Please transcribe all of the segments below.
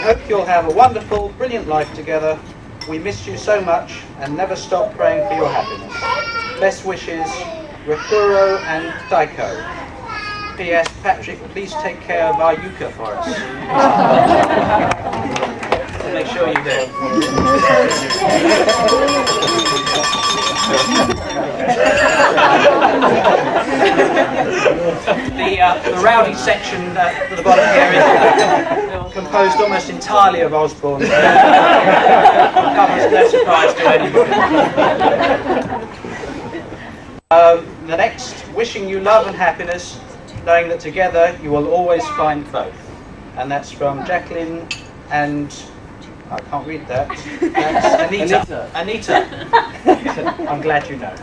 hope you'll have a wonderful, brilliant life together. We missed you so much and never stop praying for your happiness. Best wishes, Rakuro and Taiko. P.S. Patrick, please take care of our yucca for us. Make sure you do. The rowdy section at the bottom here is composed almost entirely of Osborne. Comes no surprise to anybody. The next, wishing you love and happiness, knowing that together you will always find both. And that's from Jacqueline and... I can't read that. That's Anita. I'm glad you know.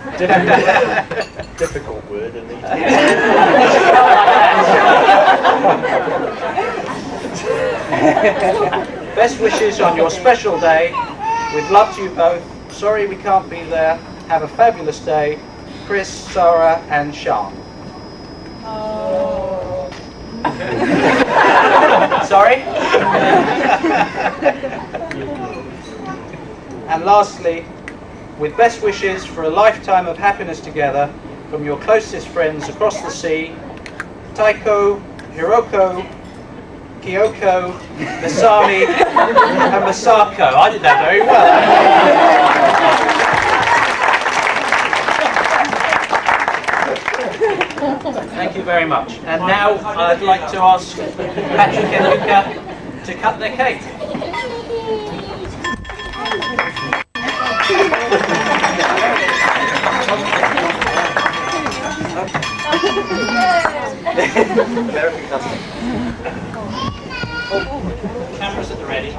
Difficult word, Anita. Best wishes on your special day. With love to you both. Sorry we can't be there. Have a fabulous day. Chris, Sarah and Sean. Oh. Sorry? And lastly, with best wishes for a lifetime of happiness together from your closest friends across the sea, Taiko, Hiroko, Kyoko, Masami, and Masako. I did that very well. Thank you very much. And now I'd like to ask Patrick and Luca to cut their cake. American custom. Cameras at the ready.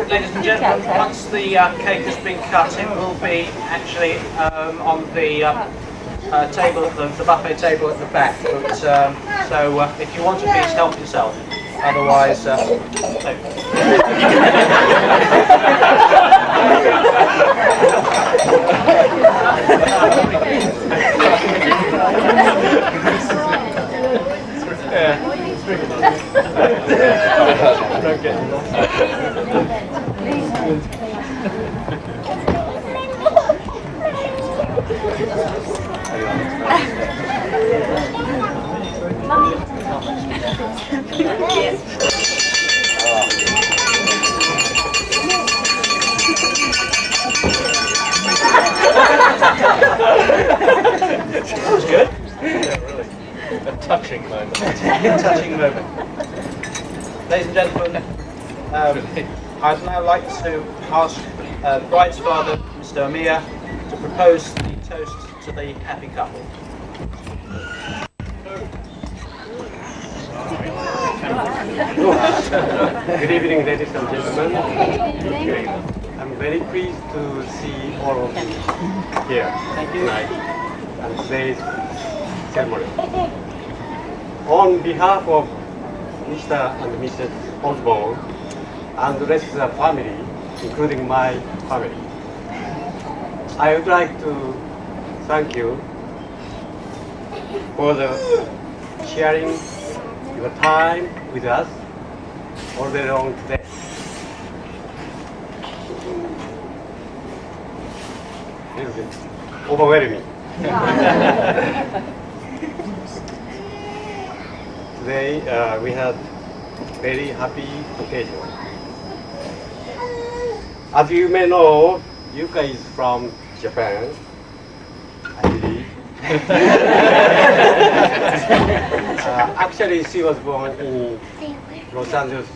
Ladies and gentlemen, once the cake has been cut, it will be actually on the table, the buffet table at the back. But, so if you want a piece, help yourself. Otherwise, no. Don't get That was good. Yeah, really. A touching moment. A touching moment. Ladies and gentlemen, I'd now like to ask the bride's father, Mr. Omiya, to propose the toast to the happy couple. Good evening, ladies and gentlemen. I'm very pleased to see all of you here tonight and today's ceremony. On behalf of Mr. and Mrs. Osborne and the rest of the family, including my family, I would like to thank you for the sharing your time with us all day long today. This is overwhelming. Today we had very happy occasion. As you may know, Yuka is from Japan, I believe. Actually, she was born in Los Angeles,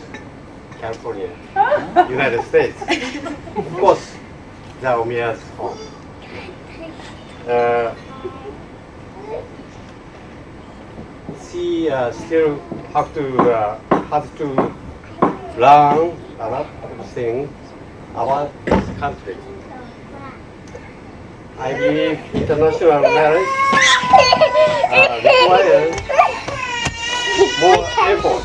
California, United States. Of course, Omiya's home. She still has to learn a lot of things about this country. I believe international marriage requires more effort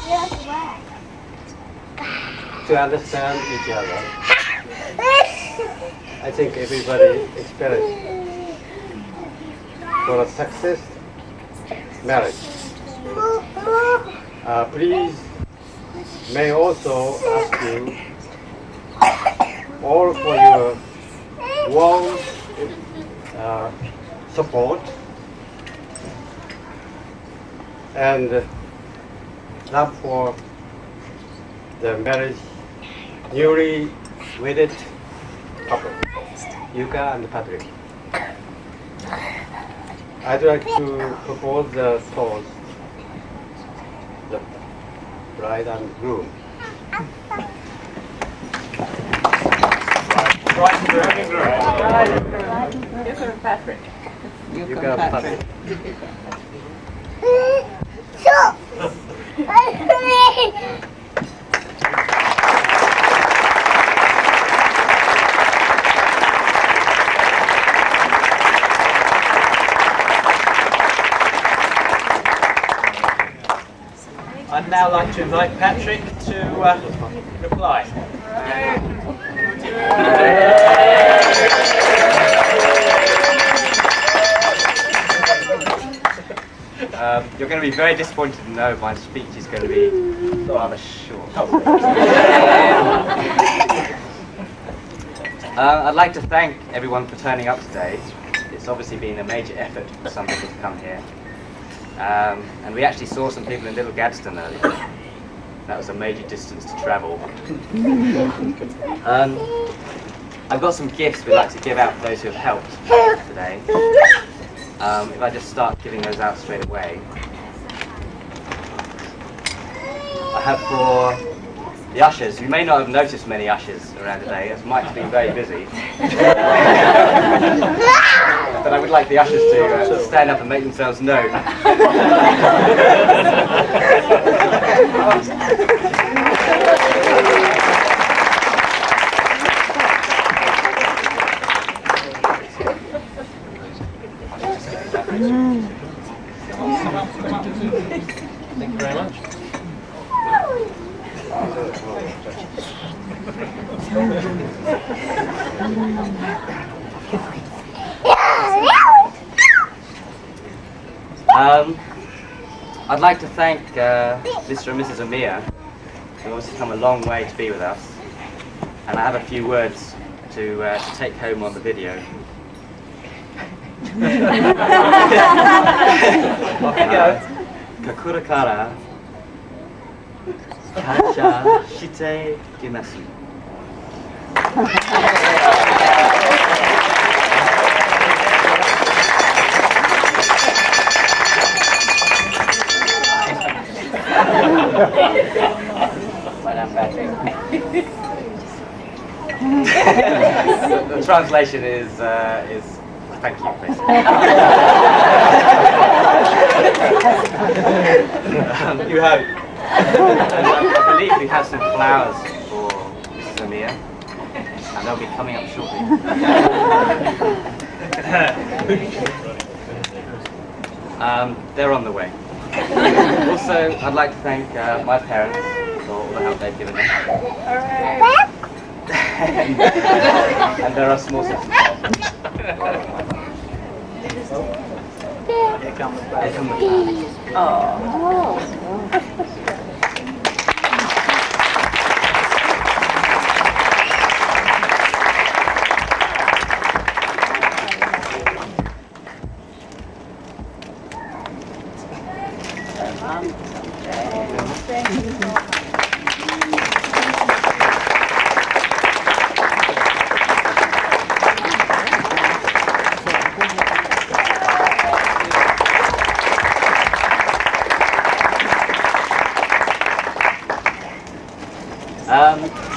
to understand each other. I think everybody experiences for a success marriage. Please may also ask you all for your warm support and love for the marriage newly wedded couple, Yuka and Patrick. I'd like to propose the toast, the bride and groom. Yuka and Patrick. Yuka and Patrick. I'd now like to invite Patrick to reply. You're going to be very disappointed to know my speech is going to be rather short. I'd like to thank everyone for turning up today. It's obviously been a major effort for some people to come here. And we actually saw some people in Little Gadsden earlier. That was a major distance to travel. I've got some gifts we'd like to give out for those who have helped today. If I just start giving those out straight away. I have for the ushers. You may not have noticed many ushers around today, as Mike's been very busy. But I would like the ushers to stand up and make themselves known. Thank you very much. I'd like to thank Mr. and Mrs. Omiya, who obviously come a long way to be with us. And I have a few words to take home on the video. Kakura kara kansha shite imasu. The translation is thank you, basically. You have. I believe we have some flowers for Mrs. Omiya, and they'll be coming up shortly. They're on the way. Also, I'd like to thank my parents for all the help they've given me. And there are small sisters. Here comes Here come the flowers.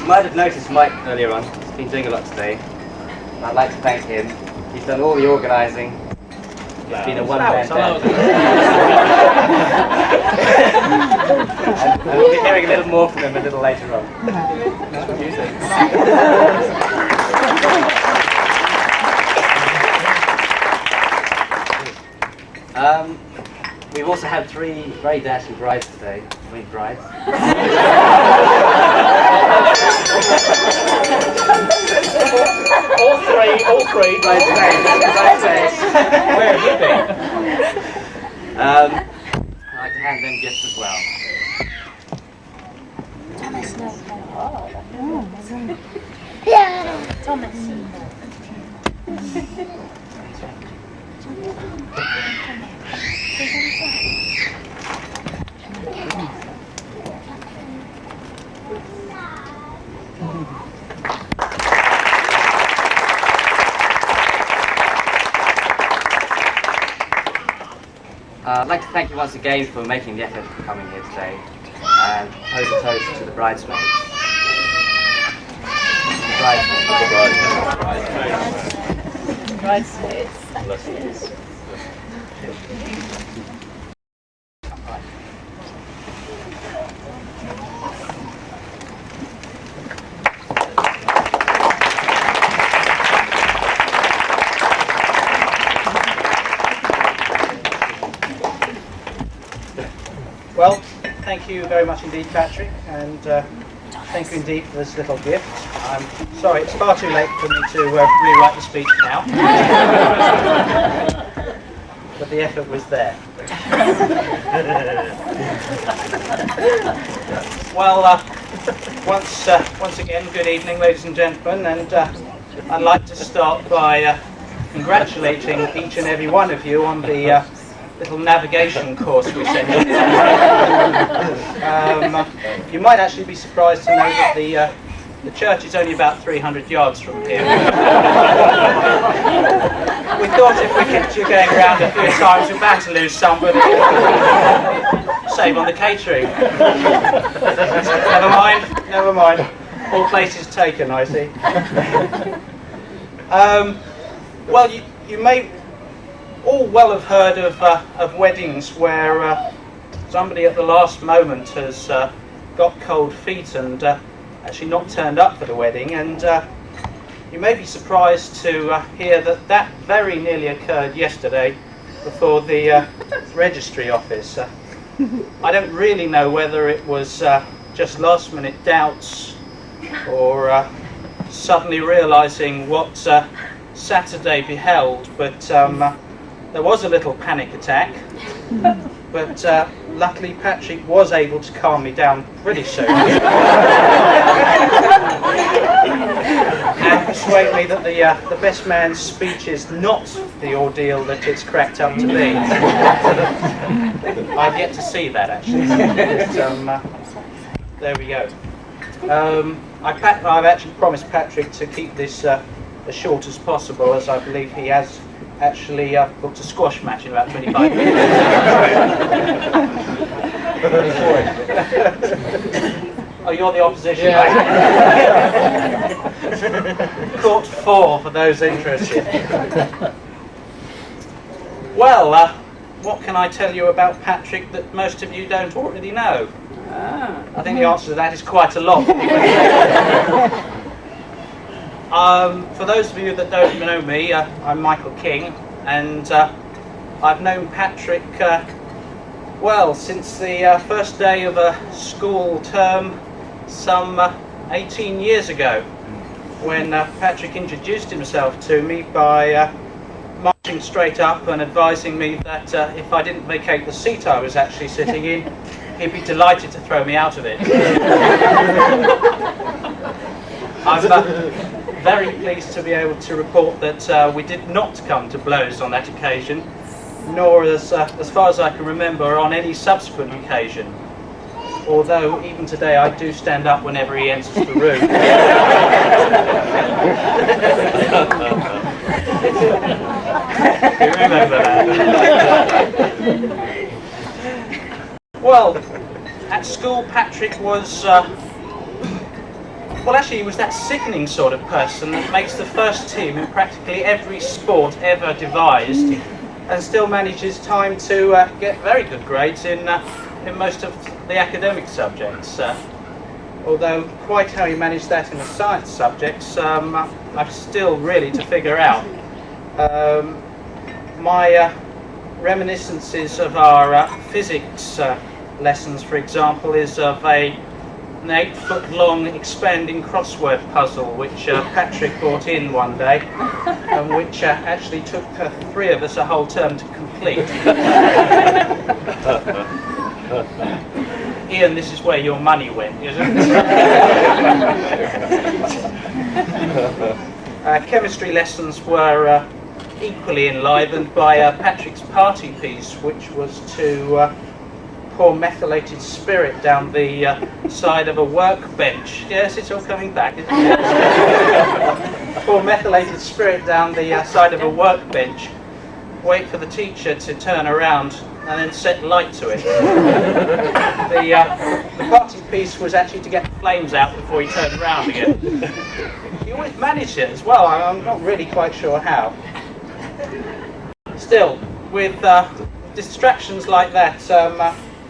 might have noticed Mike earlier on. He's been doing a lot today. I'd like to thank him. He's done all the organising. It's been a one-man band. And we'll be hearing a little more from him a little later on. We've also had 3 very dashing brides today. I mean brides. All three. Bridesmaids. Where have you been? I'd like to hand them gifts as well. I'd like to thank you once again for making the effort for coming here today and pose a toast to the bridesmaids. Bridesmaids. Well, thank you very much indeed, Patrick, and thank you indeed for this little gift. I'm sorry, it's far too late for me to rewrite the speech now, but the effort was there. Well, once again, good evening, ladies and gentlemen, and I'd like to start by congratulating each and every one of you on the little navigation course we sent you. You might actually be surprised to know that the church is only about 300 yards from here. We thought if we kept you going around a few times, we're bound to lose somebody. Save on the catering. Never mind. All places taken, I see. Well, you may all well have heard of weddings where somebody at the last moment has got cold feet and actually not turned up for the wedding, and you may be surprised to hear that very nearly occurred yesterday before the registry office. I don't really know whether it was just last minute doubts or suddenly realising what Saturday beheld, but there was a little panic attack, but luckily Patrick was able to calm me down pretty soon and persuade me that the best man's speech is not the ordeal that it's cracked up to be. I've yet to see that actually, but, there we go. I've actually promised Patrick to keep this as short as possible, as I believe he has actually booked a squash match in about 25 minutes. Oh, you're the opposition. Yeah. Court 4 for those interested. Well, what can I tell you about Patrick that most of you don't already know? I think the answer to that is quite a lot. For those of you that don't know me, I'm Michael King, and I've known Patrick, well, since the first day of a school term some 18 years ago, when Patrick introduced himself to me by marching straight up and advising me that if I didn't vacate the seat I was actually sitting in, he'd be delighted to throw me out of it. I'm very pleased to be able to report that we did not come to blows on that occasion, nor as far as I can remember on any subsequent occasion. Although even today I do stand up whenever he enters the room. You remember that? Well, at school Patrick was Well, actually, he was that sickening sort of person that makes the first team in practically every sport ever devised, and still manages time to get very good grades in most of the academic subjects. Although quite how he managed that in the science subjects, I've still really to figure out. My reminiscences of our physics lessons, for example, is of an 8-foot-long expanding crossword puzzle which Patrick brought in one day, and which actually took 3 of us a whole term to complete. Ian, this is where your money went, isn't it? Chemistry lessons were equally enlivened by Patrick's party piece, which was to pour methylated spirit down the side of a workbench. Yes, it's all coming back, isn't it? Pour methylated spirit down the side of a workbench, wait for the teacher to turn around, and then set light to it. The party piece was actually to get the flames out before he turned around again. He always managed it as well. I'm not really quite sure how. Still, with distractions like that,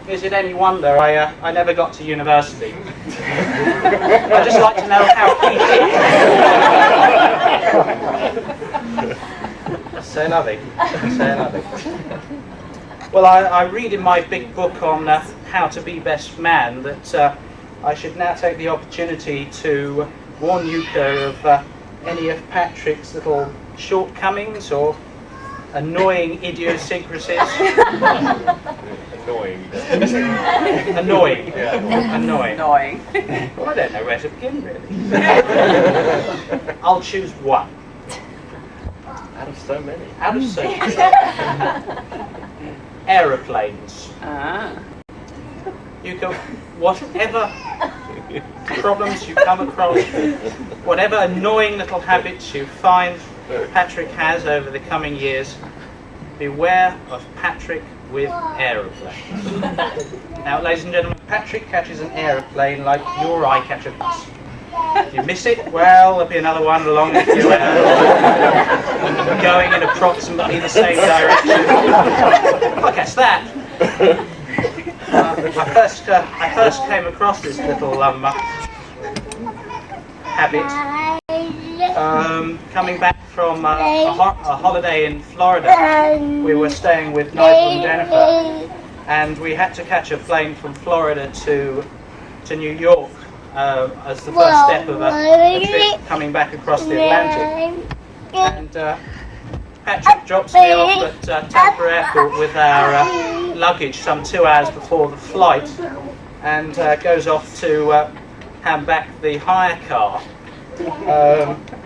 is it any wonder I never got to university? I'd just like to know how he did. C'est la vie. C'est la vie. Well, I read in my big book on how to be best man that I should now take the opportunity to warn Yuka of any of Patrick's little shortcomings or annoying idiosyncrasies. Annoying. Annoying. Yeah. Annoying. Well, I don't know where to begin, really. I'll choose one. Out of so many. Out of so many. Aeroplanes. You go, whatever problems you come across, whatever annoying little habits you find Patrick has over the coming years, beware of Patrick with aeroplanes. Now, ladies and gentlemen, Patrick catches an aeroplane like you or I catch a bus. If you miss it, well, there'll be another one along with you, going in approximately the same direction. I'll catch that. I first came across this little habit coming back from a holiday in Florida. We were staying with Nigel and Jennifer, and we had to catch a plane from Florida to New York as the first step of a trip coming back across the Atlantic. And Patrick drops me off at Tampa Airport with our luggage some 2 hours before the flight, and goes off to hand back the hire car.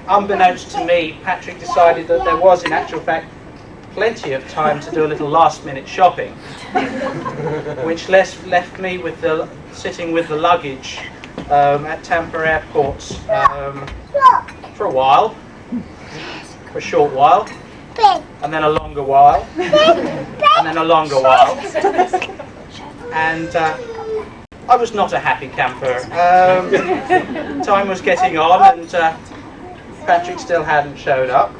Unbeknownst to me, Patrick decided that there was, in actual fact, plenty of time to do a little last-minute shopping, which left me with sitting with the luggage at Tampa Airport for a while, for a short while, and then a longer while, and then a longer while, and I was not a happy camper. Time was getting on, and Patrick still hadn't showed up,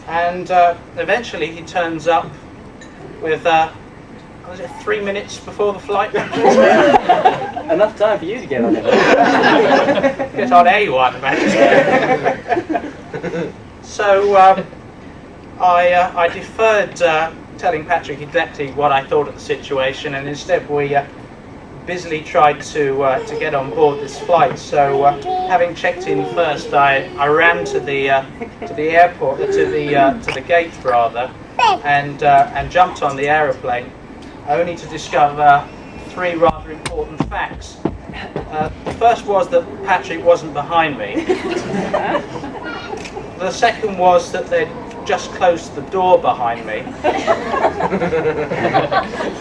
and eventually he turns up with was it 3 minutes before the flight? Enough time for you to get on it. Get on A1, Patrick. So I deferred telling Patrick exactly what I thought of the situation, and instead we busily tried to get on board this flight. So having checked in first, I ran to the airport, to the gate rather, and jumped on the aeroplane, only to discover 3 rather important facts. The first was that Patrick wasn't behind me. The second was that they'd just closed the door behind me.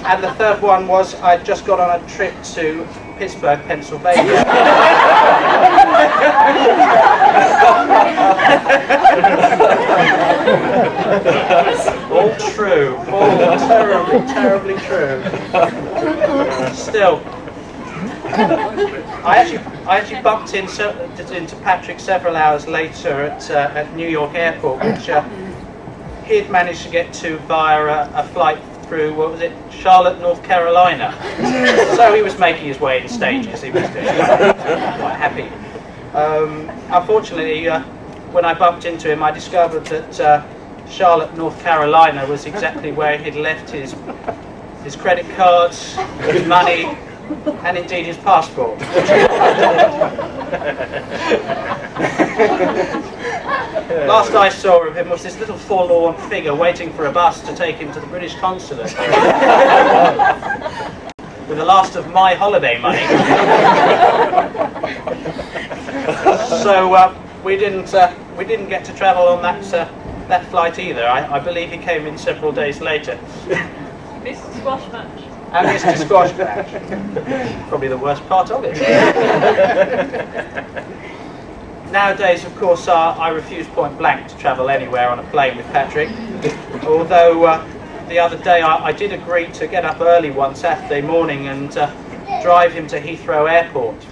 And the third one was I'd just got on a trip to Pittsburgh, Pennsylvania. All true. All terribly, terribly true. Still, I actually bumped into Patrick several hours later at New York Airport, which he'd managed to get to via a flight through, what was it, Charlotte, North Carolina. So he was making his way in stages. He was doing quite happy. Unfortunately, when I bumped into him, I discovered that Charlotte, North Carolina was exactly where he'd left his credit cards, his money, and indeed his passport. Last I saw of him was this little forlorn figure waiting for a bus to take him to the British consulate with the last of my holiday money. So we didn't get to travel on that flight either. I believe he came in several days later. Missed the squash match. And missed a squash match. Probably the worst part of it. Nowadays, of course, I refuse point blank to travel anywhere on a plane with Patrick. Although the other day I did agree to get up early one Saturday morning and drive him to Heathrow Airport,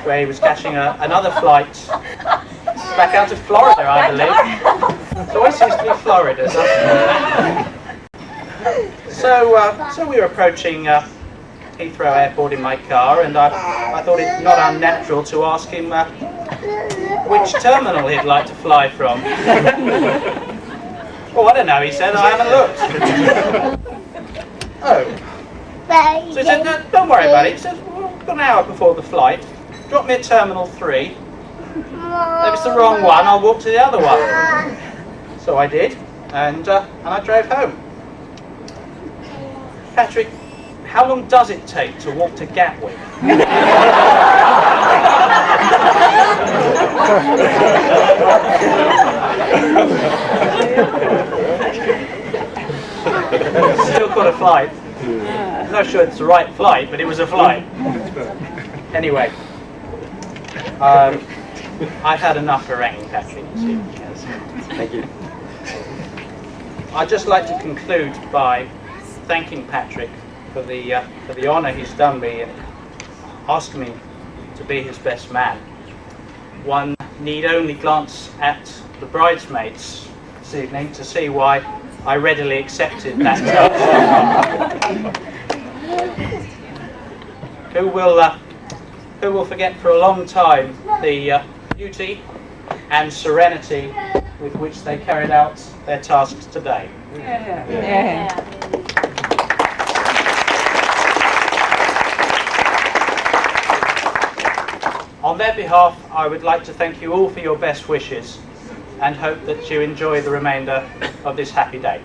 where he was catching another flight back out to Florida, I believe. It always seems to be Florida, doesn't it? So we were approaching Heathrow Airport in my car, and I thought it not unnatural to ask him which terminal he'd like to fly from. Well, I don't know, he said. I haven't looked. Oh. So he said, no, don't worry about it. He said, well, we've got an hour before the flight. Drop me at Terminal 3. If it's the wrong one, I'll walk to the other one. So I did, and I drove home. Patrick, how long does it take to walk to Gatwick? Still got a flight. I'm not sure it's the right flight, but it was a flight. Anyway, I've had enough haranguing, Patrick. Thank you. I'd just like to conclude by thanking Patrick for the honour he's done me in asking me to be his best man. One need only glance at the bridesmaids this evening to see why I readily accepted that task. Who will forget for a long time the beauty and serenity with which they carried out their tasks today. Yeah. On their behalf, I would like to thank you all for your best wishes and hope that you enjoy the remainder of this happy day.